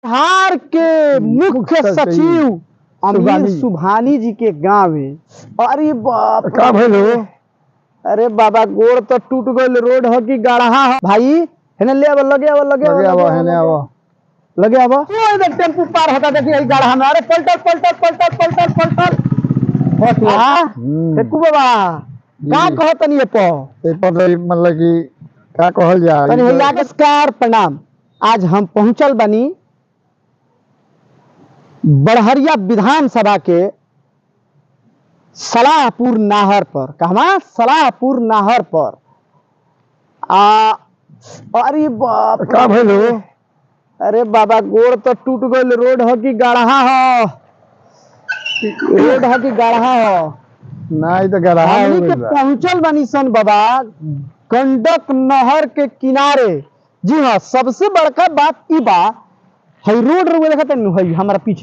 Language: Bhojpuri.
बिहार के मुख्य सचिव अमीर सुभानी जी के गाँव है। अरे बाप का भइलो? अरे बाबा गोड़ तो टूट गइल, रोड हो की गढ़हा हो भाई। हेने ले आवा, लगे आवा, लगे आवा, लगे आवा, हेने आवा। लगे आवा। ओ इधर टेम्पू पार होता, देखिए ई गढ़हा में। अरे पलटल पलटल पलटल पलटल पलटल हट ला फेकू बाबा का कहतनी ये प ए पर मतलब कि का कहल जा तनी भैया नमस्कार प्रणाम। आज हम पहुंचल बनी बड़हरिया विधानसभा के सलाहपुर नाहर पर। कहवा? सलाहपुर नाहर पर। अरे बाप का भइलो? अरे बाबा गोड़ तो टूट गइल, रोड हो की गढ़हा हो, रोड हो की गढ़हा हो। नहीं तो गढ़हा हो हमनी के गइल बा। पहुंचल बनी सन बाबा गंडक नहर के किनारे। जी हाँ, सबसे बड़का बात ई बा, हई रोड रुए देखत हई हमारा पीछे।